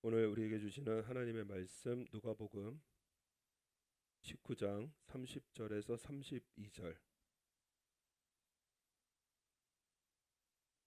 오늘 우리에게 주시는 하나님의 말씀 누가복음 19장 30절에서 32절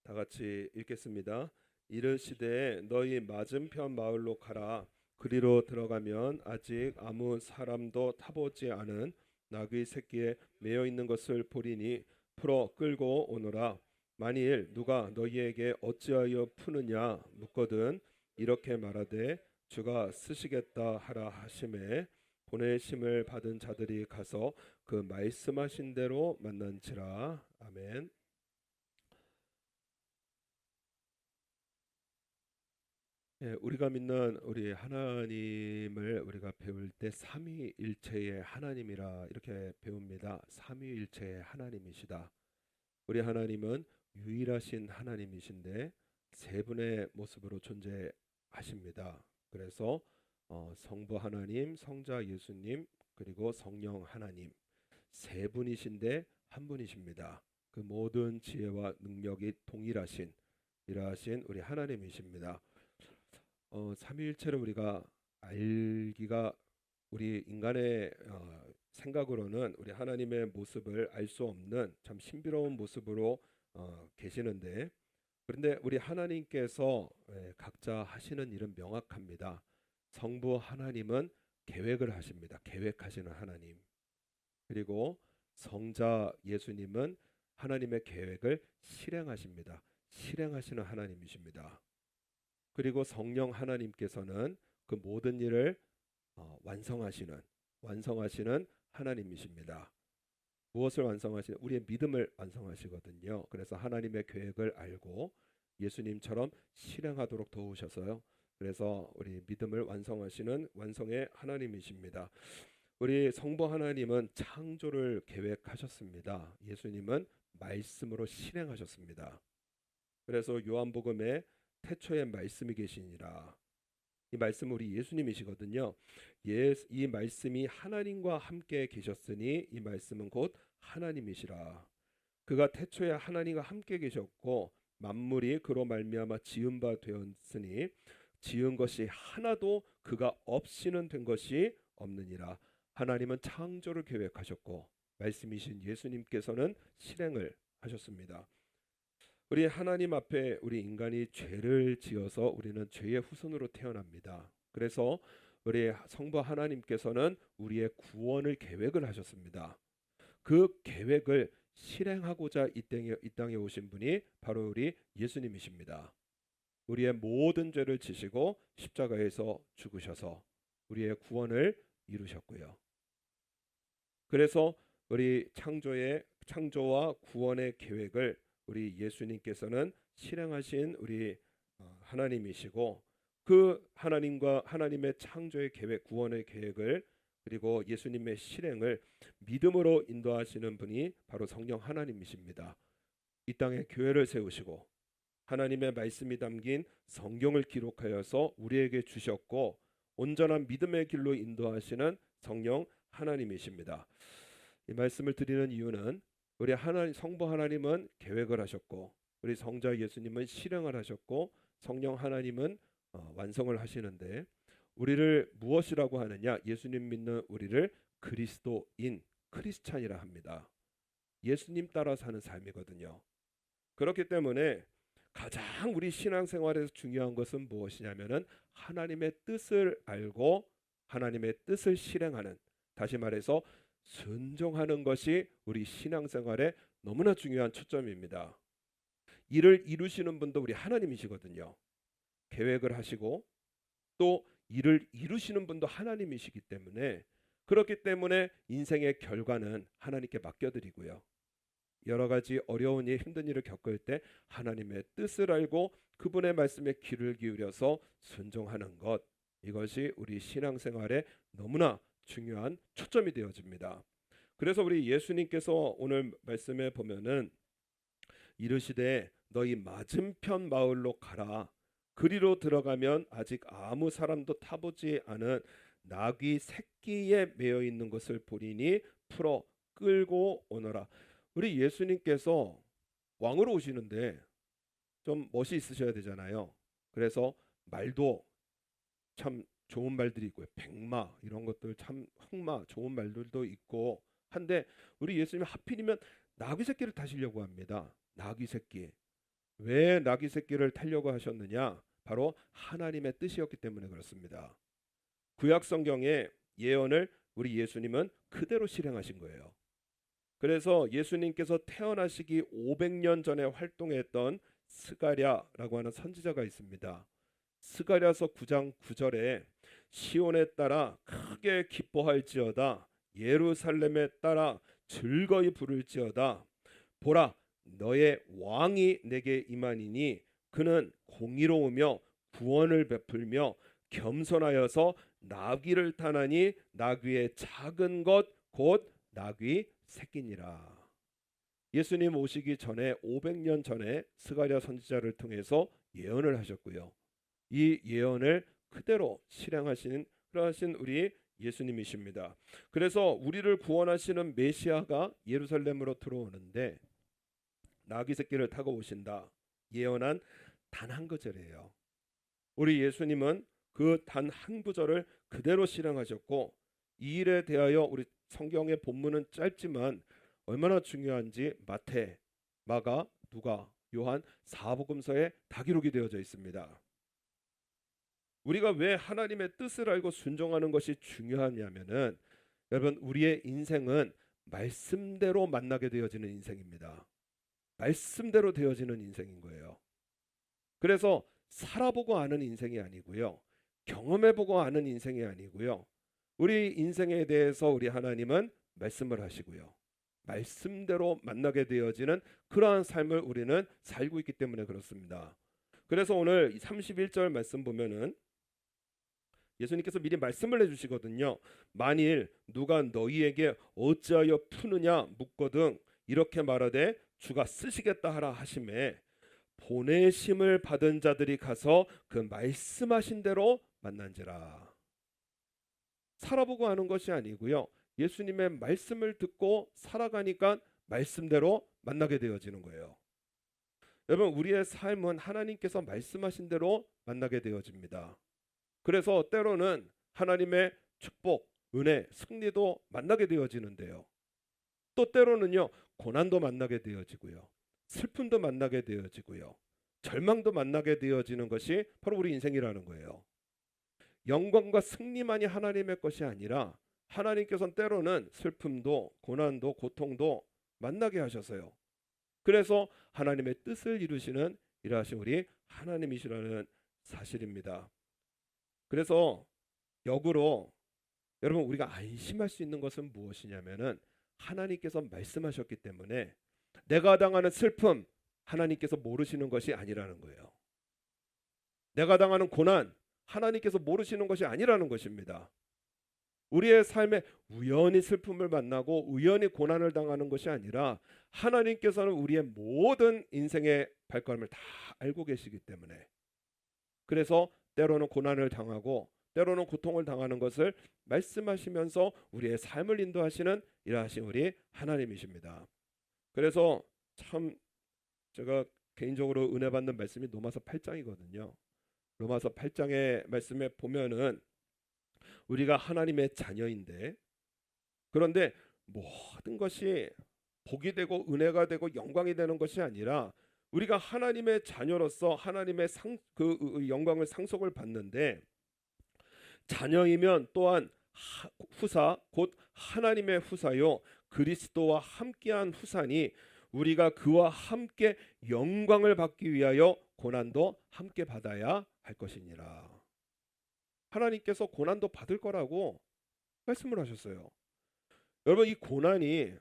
다 같이 읽겠습니다. 이르시되 너희 맞은편 마을로 가라. 그리로 들어가면 아직 아무 사람도 타보지 않은 나귀 새끼에 매어 있는 것을 보리니 풀어 끌고 오너라. 만일 누가 너희에게 어찌하여 푸느냐 묻거든 이렇게 말하되 주가 쓰시겠다 하라 하심에 보내심을 받은 자들이 가서 그 말씀하신 대로 만난지라. 아멘. 우리가 믿는 우리 하나님을 우리가 배울 때 삼위일체의 하나님이라 이렇게 배웁니다. 삼위일체의 하나님이시다. 우리 하나님은 유일하신 하나님이신데 세 분의 모습으로 존재하십니다. 그래서 성부 하나님, 성자 예수님, 그리고 성령 하나님 세 분이신데 한 분이십니다. 그 모든 지혜와 능력이 동일하신 이러하신 우리 하나님이십니다. 삼위일체를 우리가 알기가 우리 인간의 생각으로는 우리 하나님의 모습을 알 수 없는 참 신비로운 모습으로 계시는데, 그런데 우리 하나님께서 각자 하시는 일은 명확합니다. 성부 하나님은 계획을 하십니다. 계획하시는 하나님. 그리고 성자 예수님은 하나님의 계획을 실행하십니다. 실행하시는 하나님이십니다. 그리고 성령 하나님께서는 그 모든 일을 완성하시는 하나님이십니다. 무엇을 완성하시는? 우리의 믿음을 완성하시거든요. 그래서 하나님의 계획을 알고 예수님처럼 실행하도록 도우셔서요. 그래서 우리 믿음을 완성하시는 완성의 하나님이십니다. 우리 성부 하나님은 창조를 계획하셨습니다. 예수님은 말씀으로 실행하셨습니다. 그래서 요한복음에 태초에 말씀이 계시니라. 이 말씀은 우리 예수님이시거든요. 이 말씀이 하나님과 함께 계셨으니 이 말씀은 곧 하나님이시라. 그가 태초에 하나님과 함께 계셨고 만물이 그로 말미암아 지은 바 되었으니 지은 것이 하나도 그가 없이는 된 것이 없느니라. 하나님은 창조를 계획하셨고 말씀이신 예수님께서는 실행을 하셨습니다. 우리 하나님 앞에 우리 인간이 죄를 지어서 우리는 죄의 후손으로 태어납니다. 그래서 우리 성부 하나님께서는 우리의 구원을 계획을 하셨습니다. 그 계획을 실행하고자 이 땅에 오신 분이 바로 우리 예수님이십니다. 우리의 모든 죄를 지시고 십자가에서 죽으셔서 우리의 구원을 이루셨고요. 그래서 우리 창조와 구원의 계획을 우리 예수님께서는 실행하신 우리 하나님이시고, 그 하나님의 창조의 계획, 구원의 계획을 그리고 예수님의 실행을 믿음으로 인도하시는 분이 바로 성령 하나님이십니다. 이 땅에 교회를 세우시고 하나님의 말씀이 담긴 성경을 기록하여서 우리에게 주셨고 온전한 믿음의 길로 인도하시는 성령 하나님이십니다. 이 말씀을 드리는 이유는 우리 성부 하나님은 계획을 하셨고 우리 성자 예수님은 실행을 하셨고 성령 하나님은 완성을 하시는데, 우리를 무엇이라고 하느냐? 예수님 믿는 우리를 그리스도인, 크리스찬이라 합니다. 예수님 따라 사는 삶이거든요. 그렇기 때문에 가장 우리 신앙생활에서 중요한 것은 무엇이냐면은 하나님의 뜻을 알고 하나님의 뜻을 실행하는, 다시 말해서 순종하는 것이 우리 신앙생활에 너무나 중요한 초점입니다. 이를 이루시는 분도 우리 하나님이시거든요. 계획을 하시고 또 이를 이루시는 분도 하나님이시기 때문에, 그렇기 때문에 인생의 결과는 하나님께 맡겨드리고요. 여러 가지 어려운 일, 힘든 일을 겪을 때 하나님의 뜻을 알고 그분의 말씀에 귀를 기울여서 순종하는 것, 이것이 우리 신앙생활에 너무나 중요한 초점이 되어집니다. 그래서 우리 예수님께서 오늘 말씀에 보면은 이르시되 너희 맞은편 마을로 가라. 그리로 들어가면 아직 아무 사람도 타보지 않은 나귀 새끼에 매어 있는 것을 보리니 풀어 끌고 오너라. 우리 예수님께서 왕으로 오시는데 좀 멋이 있으셔야 되잖아요. 그래서 말도 참 좋은 말들이 있고요. 백마 이런 것들 참 흑마 좋은 말들도 있고 한데 우리 예수님이 하필이면 나귀 새끼를 타시려고 합니다. 나귀 새끼. 왜 나귀 새끼를 타려고 하셨느냐? 바로 하나님의 뜻이었기 때문에 그렇습니다. 구약 성경의 예언을 우리 예수님은 그대로 실행하신 거예요. 그래서 예수님께서 태어나시기 500년 전에 활동했던 스가랴라고 하는 선지자가 있습니다. 스가랴서 9장 9절에 시온에 따라 크게 기뻐할지어다 예루살렘에 따라 즐거이 부를지어다 보라 너의 왕이 내게 임하니니 그는 공의로우며 구원을 베풀며 겸손하여서 나귀를 타나니 나귀의 작은 것 곧 나귀 새끼니라. 예수님 오시기 전에 500년 전에 스가랴 선지자를 통해서 예언을 하셨고요. 이 예언을 그대로 실행하신 그러하신 우리 예수님이십니다. 그래서 우리를 구원하시는 메시아가 예루살렘으로 들어오는데 나귀 새끼를 타고 오신다. 예언한 단 한 구절이에요. 우리 예수님은 그 단 한 구절을 그대로 실행하셨고 이 일에 대하여 우리 성경의 본문은 짧지만 얼마나 중요한지 마태, 마가, 누가, 요한 사복음서에 다 기록이 되어져 있습니다. 우리가 왜 하나님의 뜻을 알고 순종하는 것이 중요하냐면은 여러분 우리의 인생은 말씀대로 만나게 되어지는 인생입니다. 말씀대로 되어지는 인생인 거예요. 그래서 살아보고 아는 인생이 아니고요. 경험해보고 아는 인생이 아니고요. 우리 인생에 대해서 우리 하나님은 말씀을 하시고요. 말씀대로 만나게 되어지는 그러한 삶을 우리는 살고 있기 때문에 그렇습니다. 그래서 오늘 31절 말씀 보면은 예수님께서 미리 말씀을 해주시거든요. 만일 누가 너희에게 어찌하여 푸느냐 묻거든 이렇게 말하되 주가 쓰시겠다 하라 하심에 보내심을 받은 자들이 가서 그 말씀하신 대로 만난지라. 살아보고 하는 것이 아니고요. 예수님의 말씀을 듣고 살아가니까 말씀대로 만나게 되어지는 거예요. 여러분 우리의 삶은 하나님께서 말씀하신 대로 만나게 되어집니다. 그래서 때로는 하나님의 축복, 은혜, 승리도 만나게 되어지는데요. 또 때로는요 고난도 만나게 되어지고요. 슬픔도 만나게 되어지고요. 절망도 만나게 되어지는 것이 바로 우리 인생이라는 거예요. 영광과 승리만이 하나님의 것이 아니라 하나님께서는 때로는 슬픔도 고난도 고통도 만나게 하셔서요. 그래서 하나님의 뜻을 이루시는 일하신 우리 하나님이시라는 사실입니다. 그래서 역으로 여러분 우리가 안심할 수 있는 것은 무엇이냐면은 하나님께서 말씀하셨기 때문에 내가 당하는 슬픔 하나님께서 모르시는 것이 아니라는 거예요. 내가 당하는 고난 하나님께서 모르시는 것이 아니라는 것입니다. 우리의 삶에 우연히 슬픔을 만나고 우연히 고난을 당하는 것이 아니라 하나님께서는 우리의 모든 인생의 발걸음을 다 알고 계시기 때문에 그래서 때로는 고난을 당하고 때로는 고통을 당하는 것을 말씀하시면서 우리의 삶을 인도하시는 일하신 우리 하나님이십니다. 그래서 참 제가 개인적으로 은혜 받는 말씀이 로마서 8장이거든요. 로마서 8장의 말씀에 보면은 우리가 하나님의 자녀인데 그런데 모든 것이 복이 되고 은혜가 되고 영광이 되는 것이 아니라 우리가 하나님의 자녀로서 하나님의 그 영광을 상속을 받는데 자녀이면 또한 후사 곧 하나님의 후사요 그리스도와 함께한 후사니 우리가 그와 함께 영광을 받기 위하여 고난도 함께 받아야 할 것이니라. 하나님께서 고난도 받을 거라고 말씀을 하셨어요. 여러분 이 고난이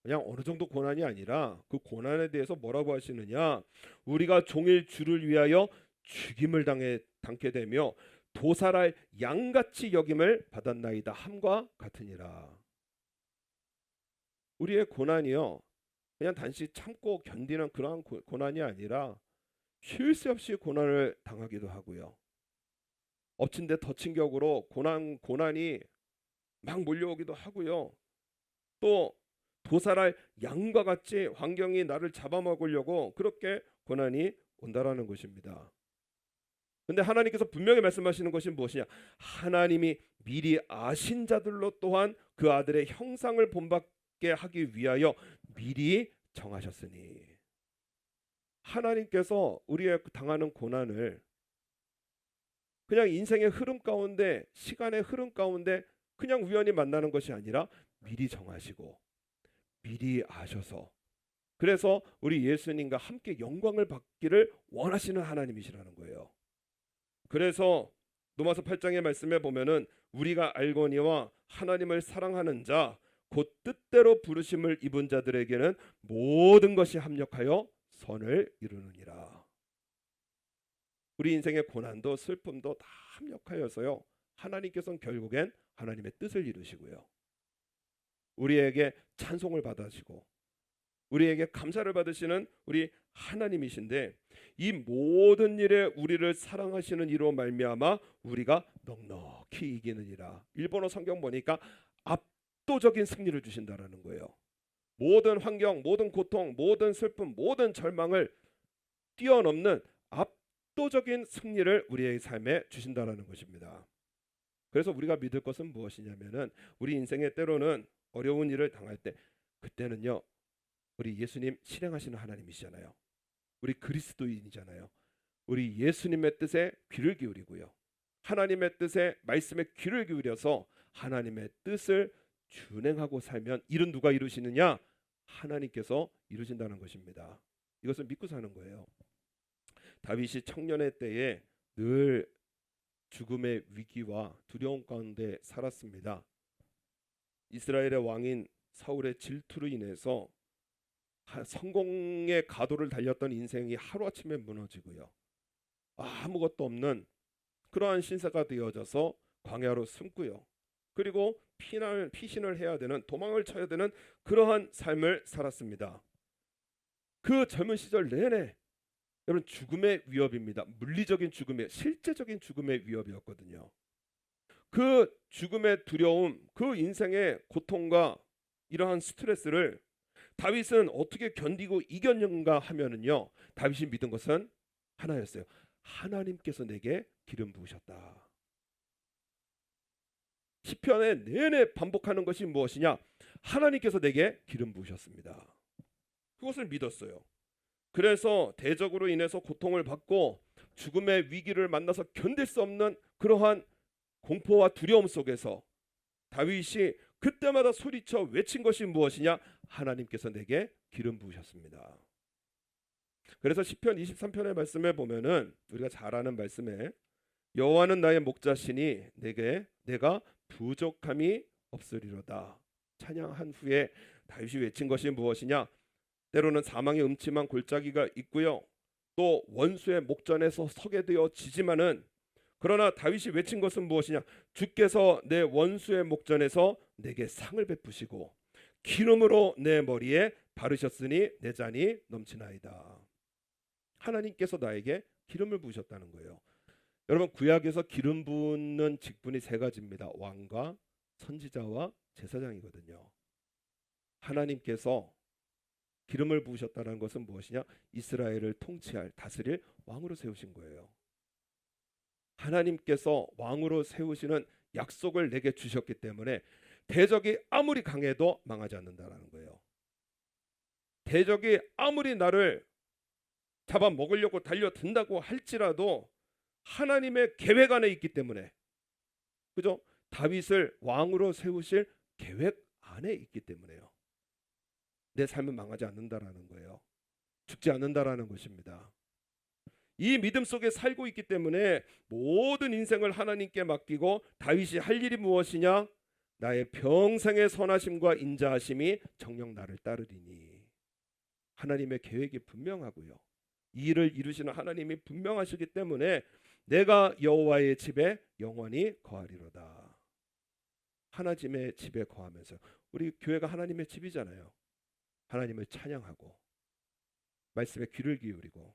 그냥 어느 정도 고난이 아니라 그 고난에 대해서 뭐라고 하시느냐 우리가 종일 주를 위하여 죽임을 당게 되며 도살할 양같이 여김을 받았나이다 함과 같으니라. 우리의 고난이요 그냥 단지 참고 견디는 그러한 고난이 아니라 쉴 새 없이 고난을 당하기도 하고요. 엎친 데 덮친 격으로 고난이 막 몰려오기도 하고요. 또 도살할 양과 같이 환경이 나를 잡아먹으려고 그렇게 고난이 온다라는 것입니다. 근데 하나님께서 분명히 말씀하시는 것이 무엇이냐? 하나님이 미리 아신 자들로 또한 그 아들의 형상을 본받게 하기 위하여 미리 정하셨으니. 하나님께서 우리의 당하는 고난을 그냥 인생의 흐름 가운데, 시간의 흐름 가운데 그냥 우연히 만나는 것이 아니라 미리 정하시고 미리 아셔서, 그래서 우리 예수님과 함께 영광을 받기를 원하시는 하나님이시라는 거예요. 그래서 로마서 8장의 말씀에 보면은 우리가 알거니와 하나님을 사랑하는 자 곧 뜻대로 부르심을 입은 자들에게는 모든 것이 합력하여 선을 이루느니라. 우리 인생의 고난도 슬픔도 다 합력하여서요, 하나님께서는 결국엔 하나님의 뜻을 이루시고요, 우리에게 찬송을 받으시고 우리에게 감사를 받으시는 우리 하나님이신데, 이 모든 일에 우리를 사랑하시는 이로 말미암아 우리가 넉넉히 이기느니라. 일본어 성경 보니까 압도적인 승리를 주신다라는 거예요. 모든 환경, 모든 고통, 모든 슬픔, 모든 절망을 뛰어넘는 압도적인 승리를 우리의 삶에 주신다라는 것입니다. 그래서 우리가 믿을 것은 무엇이냐면은, 우리 인생의 때로는 어려운 일을 당할 때, 그때는요, 우리 예수님 실행하시는 하나님이시잖아요. 우리 그리스도인이잖아요. 우리 예수님의 뜻에 귀를 기울이고요, 하나님의 뜻에, 말씀에 귀를 기울여서 하나님의 뜻을 준행하고 살면, 일은 누가 이루시느냐? 하나님께서 이루신다는 것입니다. 이것을 믿고 사는 거예요. 다윗이 청년의 때에 늘 죽음의 위기와 두려움 가운데 살았습니다. 이스라엘의 왕인 사울의 질투로 인해서 성공의 가도를 달렸던 인생이 하루아침에 무너지고요, 아무것도 없는 그러한 신세가 되어져서 광야로 숨고요, 그리고 피신을 해야 되는, 도망을 쳐야 되는 그러한 삶을 살았습니다. 그 젊은 시절 내내 여러분, 죽음의 위협입니다. 물리적인 죽음의, 실제적인 죽음의 위협이었거든요. 그 죽음의 두려움, 그 인생의 고통과 이러한 스트레스를 다윗은 어떻게 견디고 이겼는가 하면은요, 다윗이 믿은 것은 하나였어요. 하나님께서 내게 기름 부으셨다. 시편에 내내 반복하는 것이 무엇이냐? 하나님께서 내게 기름 부으셨습니다. 그것을 믿었어요. 그래서 대적으로 인해서 고통을 받고 죽음의 위기를 만나서 견딜 수 없는 그러한 공포와 두려움 속에서 다윗이 그때마다 소리쳐 외친 것이 무엇이냐? 하나님께서 내게 기름 부으셨습니다. 그래서 시편 23편의 말씀에 보면은, 우리가 잘 아는 말씀에, 여호와는 나의 목자시니 내가 부족함이 없으리로다. 찬양한 후에 다윗이 외친 것이 무엇이냐? 때로는 사망의 음침한 골짜기가 있고요, 또 원수의 목전에서 서게 되어지지만은, 그러나 다윗이 외친 것은 무엇이냐? 주께서 내 원수의 목전에서 내게 상을 베푸시고 기름으로 내 머리에 바르셨으니 내 잔이 넘치나이다. 하나님께서 나에게 기름을 부으셨다는 거예요. 여러분, 구약에서 기름 붓는 직분이 세 가지입니다. 왕과 선지자와 제사장이거든요. 하나님께서 기름을 부으셨다는 것은 무엇이냐? 이스라엘을 통치할, 다스릴 왕으로 세우신 거예요. 하나님께서 왕으로 세우시는 약속을 내게 주셨기 때문에 대적이 아무리 강해도 망하지 않는다라는 거예요. 대적이 아무리 나를 잡아먹으려고 달려든다고 할지라도 하나님의 계획 안에 있기 때문에, 그죠? 다윗을 왕으로 세우실 계획 안에 있기 때문에요, 내 삶은 망하지 않는다라는 거예요. 죽지 않는다라는 것입니다. 이 믿음 속에 살고 있기 때문에 모든 인생을 하나님께 맡기고, 다윗이 할 일이 무엇이냐? 나의 평생의 선하심과 인자하심이 정녕 나를 따르리니. 하나님의 계획이 분명하고요, 이 일을 이루시는 하나님이 분명하시기 때문에 내가 여호와의 집에 영원히 거하리로다. 하나님의 집에 거하면서, 우리 교회가 하나님의 집이잖아요. 하나님을 찬양하고 말씀에 귀를 기울이고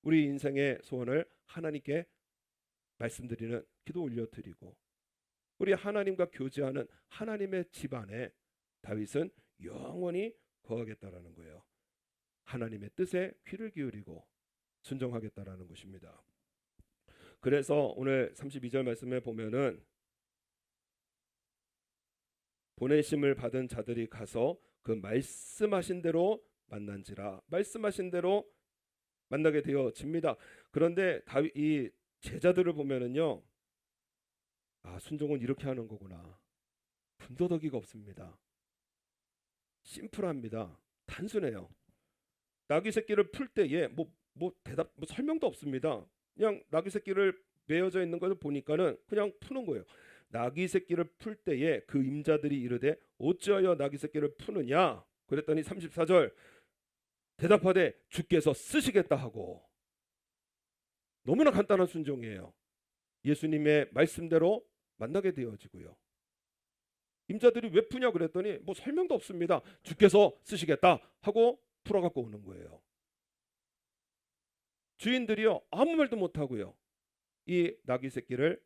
우리 인생의 소원을 하나님께 말씀드리는, 기도 올려드리고 우리 하나님과 교제하는 하나님의 집 안에 다윗은 영원히 거하겠다라는 거예요. 하나님의 뜻에 귀를 기울이고 순종하겠다라는 것입니다. 그래서 오늘 32절 말씀에 보면은 보내심을 받은 자들이 가서 그 말씀하신 대로 만난지라, 말씀하신 대로 만나게 되어집니다. 그런데 다윗 이 제자들을 보면은요, 아, 순종은 이렇게 하는 거구나. 군더더기가 없습니다. 심플합니다. 단순해요. 나귀 새끼를 풀 때에 뭐 대답, 뭐 설명도 없습니다. 그냥 나귀 새끼를 메어져 있는 것을 보니까는 그냥 푸는 거예요. 나귀 새끼를 풀 때에 그 임자들이 이르되 어찌하여 나귀 새끼를 푸느냐? 그랬더니 34절 대답하되 주께서 쓰시겠다 하고. 너무나 간단한 순종이에요. 예수님의 말씀대로 만나게 되어지고요. 임자들이 왜 푸냐 그랬더니 뭐 설명도 없습니다. 주께서 쓰시겠다 하고 풀어갖고 오는 거예요. 주인들이요 아무 말도 못하고요, 이 나귀 새끼를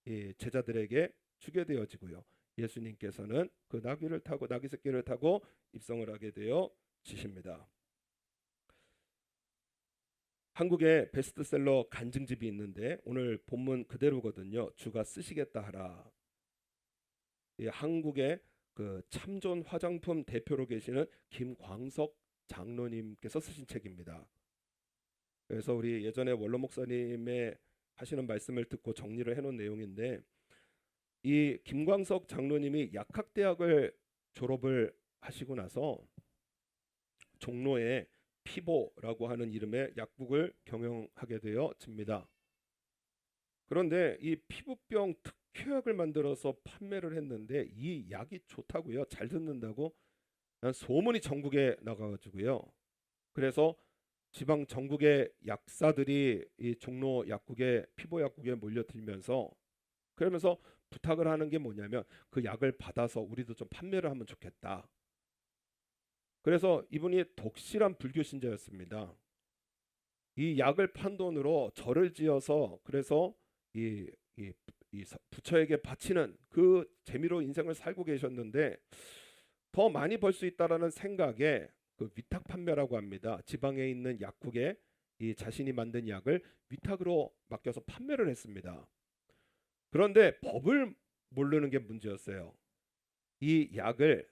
이 제자들에게 주게 되어지고요. 예수님께서는 그 나귀를 타고, 나귀 새끼를 타고 입성을 하게 되어지십니다. 한국에 베스트셀러 간증집이 있는데 오늘 본문 그대로거든요. 주가 쓰시겠다 하라. 이 한국의 그 참존 화장품 대표로 계시는 김광석 장로님께서 쓰신 책입니다. 그래서 우리 예전에 원로 목사님의 하시는 말씀을 듣고 정리를 해놓은 내용인데, 이 김광석 장로님이 약학대학을 졸업을 하시고 나서 종로에 피보라고 하는 이름의 약국을 경영하게 되어집니다. 그런데 이 피부병 특효약을 만들어서 판매를 했는데 이 약이 좋다고요, 잘 듣는다고 소문이 전국에 나가가지고요. 그래서 지방 전국의 약사들이 이 종로 약국에, 피보 약국에 몰려들면서, 그러면서 부탁을 하는 게 뭐냐면 그 약을 받아서 우리도 좀 판매를 하면 좋겠다. 그래서 이분이 독실한 불교 신자였습니다. 이 약을 판 돈으로 절을 지어서, 그래서 이 부처에게 바치는 그 재미로 인생을 살고 계셨는데, 더 많이 벌 수 있다라는 생각에 그 위탁 판매라고 합니다. 지방에 있는 약국에 이 자신이 만든 약을 위탁으로 맡겨서 판매를 했습니다. 그런데 법을 모르는 게 문제였어요. 이 약을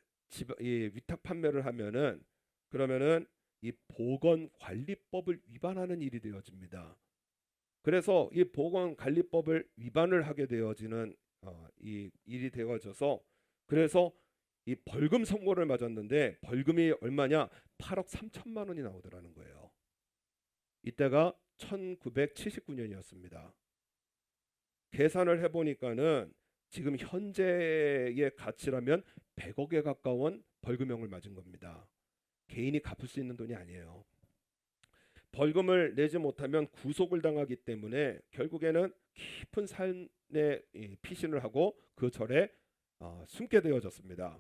이 위탁 판매를 하면은, 그러면은 이 보건관리법을 위반하는 일이 되어집니다. 그래서 이 보건관리법을 위반을 하게 되어지는 이 일이 되어져서, 그래서 이 벌금 선고를 맞았는데 벌금이 얼마냐? 8억 3천만 원이 나오더라는 거예요. 이때가 1979년이었습니다. 계산을 해보니까는 지금 현재의 가치라면 100억에 가까운 벌금형을 맞은 겁니다. 개인이 갚을 수 있는 돈이 아니에요. 벌금을 내지 못하면 구속을 당하기 때문에 결국에는 깊은 산에 피신을 하고 그 절에 숨게 되어졌습니다.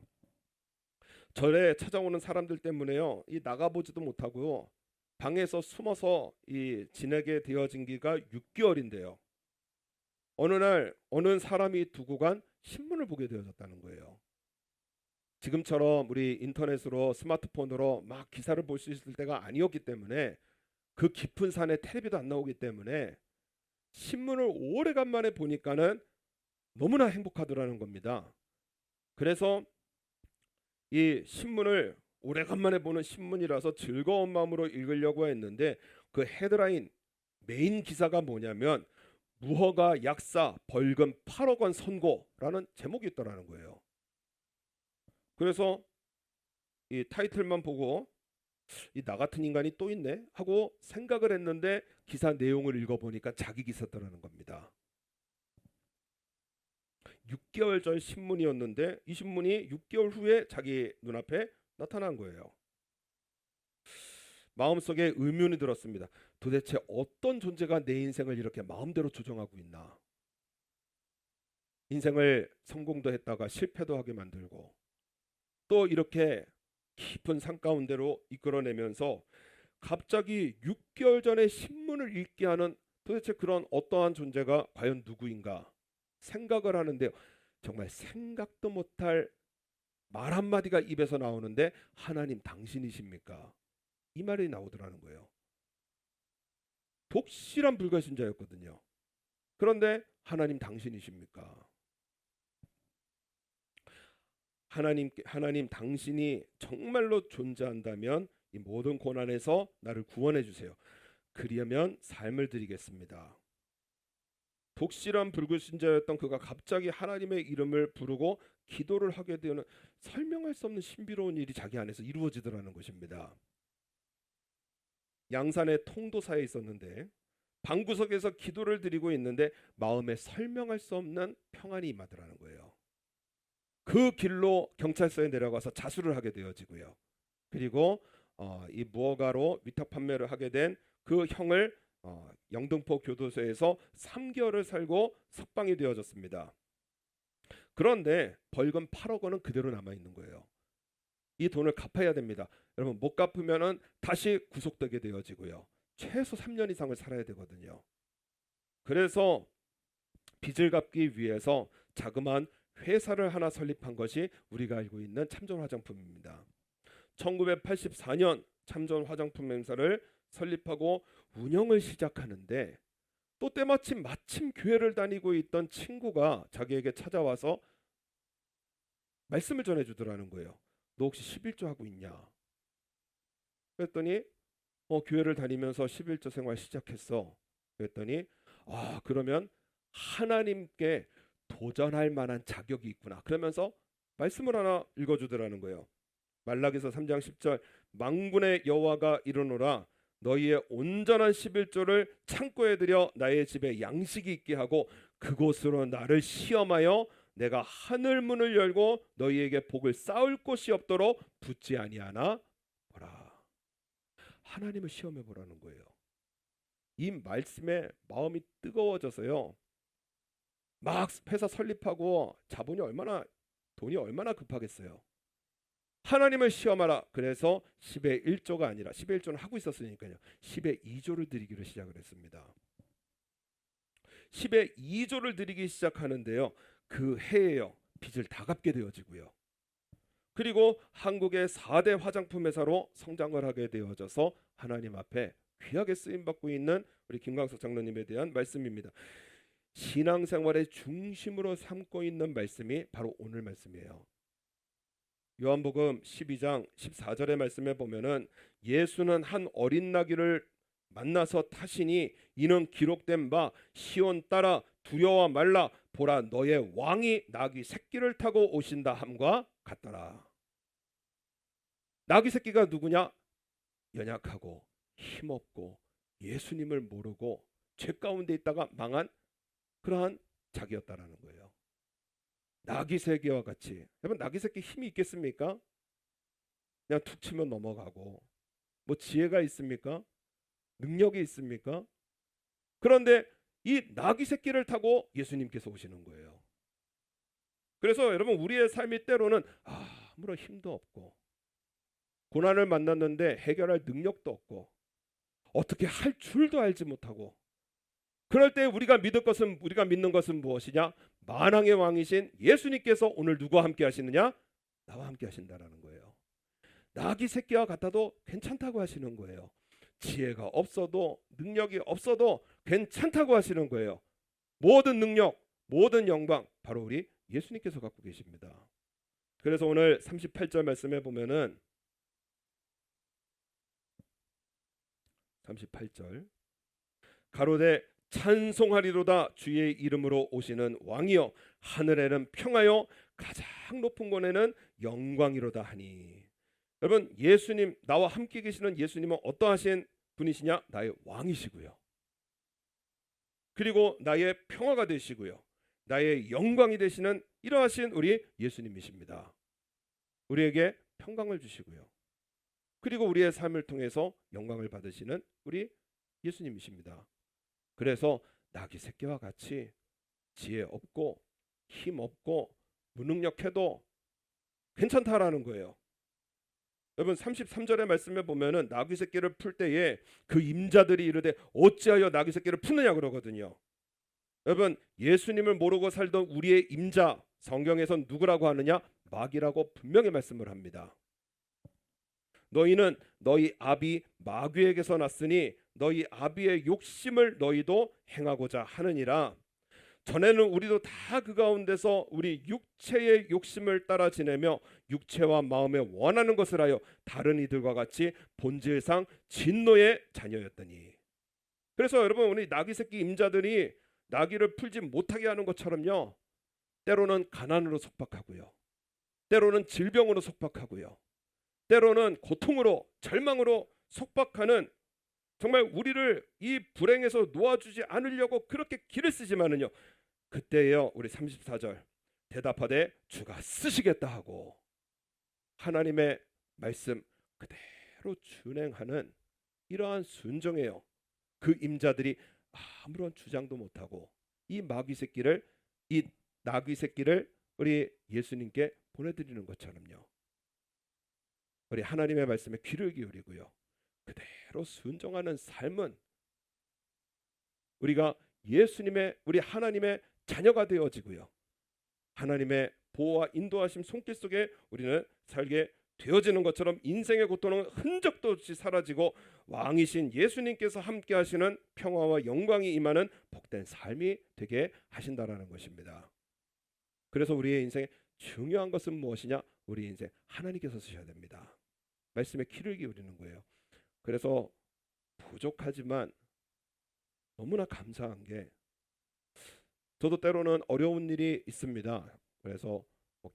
절에 찾아오는 사람들 때문에요, 이 나가보지도 못하고요, 방에서 숨어서 이 지내게 되어진 기가 6개월인데요. 어느 날 어느 사람이 두고 간 신문을 보게 되어졌다는 거예요. 지금처럼 우리 인터넷으로, 스마트폰으로 막 기사를 볼 수 있을 때가 아니었기 때문에, 그 깊은 산에 텔레비도 안 나오기 때문에 신문을 오래간만에 보니까는 너무나 행복하더라는 겁니다. 그래서 이 신문을 오래간만에 보는 신문이라서 즐거운 마음으로 읽으려고 했는데, 그 헤드라인 메인 기사가 뭐냐면 무허가 약사 벌금 8억 원 선고라는 제목이 있더라는 거예요. 그래서 이 타이틀만 보고 이 나 같은 인간이 또 있네 하고 생각을 했는데, 기사 내용을 읽어보니까 자기 기사더라는 겁니다. 6개월 전 신문이었는데 이 신문이 6개월 후에 자기 눈앞에 나타난 거예요. 마음속에 의문이 들었습니다. 도대체 어떤 존재가 내 인생을 이렇게 마음대로 조정하고 있나? 인생을 성공도 했다가 실패도 하게 만들고, 또 이렇게 깊은 산 가운데로 이끌어내면서 갑자기 6개월 전에 신문을 읽게 하는, 도대체 그런 어떠한 존재가 과연 누구인가 생각을 하는데요. 정말 생각도 못할 말 한마디가 입에서 나오는데, 하나님 당신이십니까? 이 말이 나오더라는 거예요. 독실한 불가신자였거든요. 그런데 하나님 당신이십니까? 하나님 당신이 정말로 존재한다면 이 모든 고난에서 나를 구원해 주세요. 그리하면 삶을 드리겠습니다. 독실한 불구신자였던 그가 갑자기 하나님의 이름을 부르고 기도를 하게 되는, 설명할 수 없는 신비로운 일이 자기 안에서 이루어지더라는 것입니다. 양산의 통도사에 있었는데 방구석에서 기도를 드리고 있는데 마음에 설명할 수 없는 평안이 임하더라는 거예요. 그 길로 경찰서에 내려가서 자수를 하게 되어지고요. 그리고 이 무허가로 위탁 판매를 하게 된 그 형을 영등포 교도소에서 3개월을 살고 석방이 되어졌습니다. 그런데 벌금 8억 원은 그대로 남아 있는 거예요. 이 돈을 갚아야 됩니다. 여러분, 못 갚으면은 다시 구속되게 되어지고요. 최소 3년 이상을 살아야 되거든요. 그래서 빚을 갚기 위해서 자그마한 회사를 하나 설립한 것이 우리가 알고 있는 참전 화장품입니다. 1984년 참전 화장품 회사를 설립하고 운영을 시작하는데 또 때마침 마침 교회를 다니고 있던 친구가 자기에게 찾아와서 말씀을 전해주더라는 거예요. 너 혹시 11조 하고 있냐? 그랬더니 교회를 다니면서 11조 생활 시작했어. 그랬더니 그러면 하나님께 도전할 만한 자격이 있구나. 그러면서 말씀을 하나 읽어주더라는 거예요. 말라기서 3장 10절, 만군의 여호와가 이르노라, 너희의 온전한 11조를 창고에 들여 나의 집에 양식이 있게 하고 그곳으로 나를 시험하여 내가 하늘 문을 열고 너희에게 복을 쌓을 곳이 없도록 붙지 아니하나 보라. 하나님을 시험해 보라는 거예요. 이 말씀에 마음이 뜨거워져서요, 막 회사 설립하고 돈이 얼마나 급하겠어요. 하나님을 시험하라. 그래서 10의 1조가 아니라 10의 1조는 하고 있었으니까요. 10의 2조를 드리기로 시작을 했습니다. 10의 2조를 드리기 시작하는데요. 그 해에요. 빚을 다 갚게 되어지고요. 그리고 한국의 4대 화장품 회사로 성장을 하게 되어져서 하나님 앞에 귀하게 쓰임 받고 있는 우리 김광석 장로님에 대한 말씀입니다. 신앙생활의 중심으로 삼고 있는 말씀이 바로 오늘 말씀이에요. 요한복음 12장 14절의 말씀에 보면은 예수는 한 어린 나귀를 만나서 타시니 이는 기록된 바 시온 따라 두려워 말라 보라 너의 왕이 나귀 새끼를 타고 오신다 함과 같더라. 나귀 새끼가 누구냐? 연약하고 힘없고 예수님을 모르고 죄 가운데 있다가 망한 그러한 자기였다라는 거예요. 나귀 새끼와 같이. 여러분, 나귀 새끼 힘이 있겠습니까? 그냥 툭 치면 넘어가고 뭐 지혜가 있습니까? 능력이 있습니까? 그런데 이 나귀 새끼를 타고 예수님께서 오시는 거예요. 그래서 여러분, 우리의 삶이 때로는 아무런 힘도 없고 고난을 만났는데 해결할 능력도 없고 어떻게 할 줄도 알지 못하고, 그럴 때 우리가 믿는 것은 무엇이냐? 만왕의 왕이신 예수님께서 오늘 누구와 함께 하시느냐? 나와 함께 하신다라는 거예요. 나귀 새끼와 같아도 괜찮다고 하시는 거예요. 지혜가 없어도 능력이 없어도 괜찮다고 하시는 거예요. 모든 능력, 모든 영광 바로 우리 예수님께서 갖고 계십니다. 그래서 오늘 38절 말씀에 보면은 38절 가로되 찬송하리로다 주의 이름으로 오시는 왕이여 하늘에는 평하여 가장 높은 곳에는 영광이로다 하니. 여러분, 예수님, 나와 함께 계시는 예수님은 어떠하신 분이시냐? 나의 왕이시고요. 그리고 나의 평화가 되시고요. 나의 영광이 되시는 이러하신 우리 예수님이십니다. 우리에게 평강을 주시고요. 그리고 우리의 삶을 통해서 영광을 받으시는 우리 예수님이십니다. 그래서 나귀 새끼와 같이 지혜 없고 힘 없고 무능력해도 괜찮다라는 거예요. 여러분, 33절의 말씀에 보면은 나귀 새끼를 풀 때에 그 임자들이 이르되 어찌하여 나귀 새끼를 푸느냐 그러거든요. 여러분, 예수님을 모르고 살던 우리의 임자, 성경에선 누구라고 하느냐? 마귀라고 분명히 말씀을 합니다. 너희는 너희 아비 마귀에게서 났으니 너희 아비의 욕심을 너희도 행하고자 하느니라. 전에는 우리도 다 그 가운데서 우리 육체의 욕심을 따라 지내며 육체와 마음에 원하는 것을 하여 다른 이들과 같이 본질상 진노의 자녀였더니. 그래서 여러분, 우리 나귀 새끼 임자들이 나귀를 풀지 못하게 하는 것처럼요, 때로는 가난으로 속박하고요, 때로는 질병으로 속박하고요, 때로는 고통으로 절망으로 속박하는, 정말 우리를 이 불행에서 놓아주지 않으려고 그렇게 기를 쓰지만은요, 그때에요 우리 34절 대답하되 주가 쓰시겠다 하고 하나님의 말씀 그대로 준행하는 이러한 순종이에요. 그 임자들이 아무런 주장도 못하고 이 마귀 새끼를, 이 나귀 새끼를 우리 예수님께 보내드리는 것처럼요, 우리 하나님의 말씀에 귀를 기울이고요, 그대로 순종하는 삶은 우리가 예수님의, 우리 하나님의 자녀가 되어지고요, 하나님의 보호와 인도하심 손길 속에 우리는 살게 되어지는 것처럼 인생의 고통은 흔적도 없이 사라지고 왕이신 예수님께서 함께 하시는 평화와 영광이 임하는 복된 삶이 되게 하신다라는 것입니다. 그래서 우리의 인생에 중요한 것은 무엇이냐? 우리 인생 하나님께서 쓰셔야 됩니다. 말씀에 귀를 기울이는 거예요. 그래서 부족하지만 너무나 감사한 게, 저도 때로는 어려운 일이 있습니다. 그래서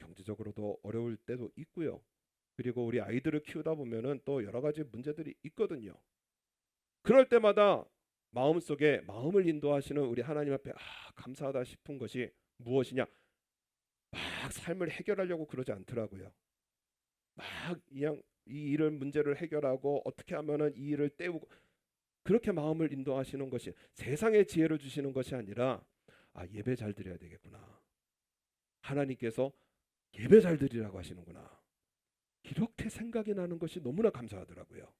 경제적으로도 어려울 때도 있고요. 그리고 우리 아이들을 키우다 보면은 또 여러 가지 문제들이 있거든요. 그럴 때마다 마음속에 마음을 인도하시는 우리 하나님 앞에 감사하다 싶은 것이 무엇이냐? 막 삶을 해결하려고 그러지 않더라고요. 막 그냥 이 일을 문제를 해결하고 어떻게 하면은 이 일을 때우고, 그렇게 마음을 인도하시는 것이, 세상의 지혜를 주시는 것이 아니라 예배 잘 드려야 되겠구나, 하나님께서 예배 잘 드리라고 하시는구나, 이렇게 생각이 나는 것이 너무나 감사하더라고요.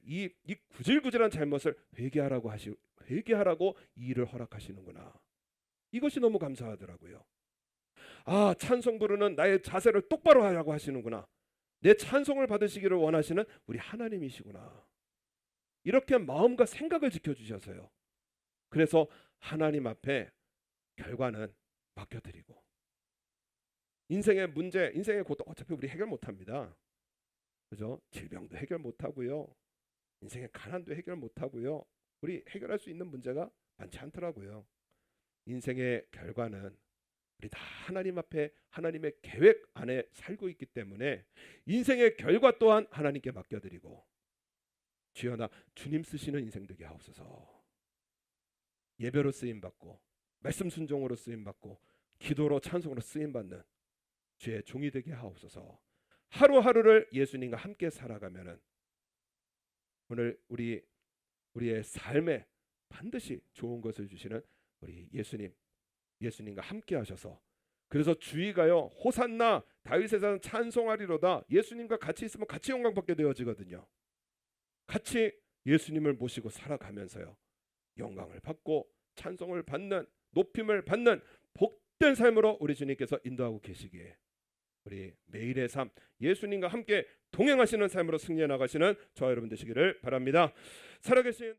이 구질구질한 잘못을 회개하라고 이 일을 허락하시는구나, 이것이 너무 감사하더라고요. 찬송 부르는 나의 자세를 똑바로 하라고 하시는구나, 내 찬송을 받으시기를 원하시는 우리 하나님이시구나, 이렇게 마음과 생각을 지켜주셔서요, 그래서 하나님 앞에 결과는 맡겨드리고, 인생의 문제, 인생의 고통 어차피 우리 해결 못합니다. 그죠? 질병도 해결 못하고요, 인생의 가난도 해결 못하고요, 우리 해결할 수 있는 문제가 많지 않더라고요. 인생의 결과는 우리 다 하나님 앞에 하나님의 계획 안에 살고 있기 때문에 인생의 결과 또한 하나님께 맡겨드리고, 주여 나 주님 쓰시는 인생 되게 하옵소서. 예배로 쓰임받고 말씀 순종으로 쓰임받고 기도로 찬송으로 쓰임받는 주의 종이 되게 하옵소서. 하루하루를 예수님과 함께 살아가면은 오늘 우리의 삶에 반드시 좋은 것을 주시는 우리 예수님과 함께 하셔서, 그래서 주의가요 호산나 다윗의 산 찬송하리로다, 예수님과 같이 있으면 같이 영광 받게 되어지거든요. 같이 예수님을 모시고 살아가면서요 영광을 받고 찬송을 받는, 높임을 받는 복된 삶으로 우리 주님께서 인도하고 계시기에 우리 매일의 삶 예수님과 함께 동행하시는 삶으로 승리해 나가시는 저와 여러분 되시기를 바랍니다. 살아계신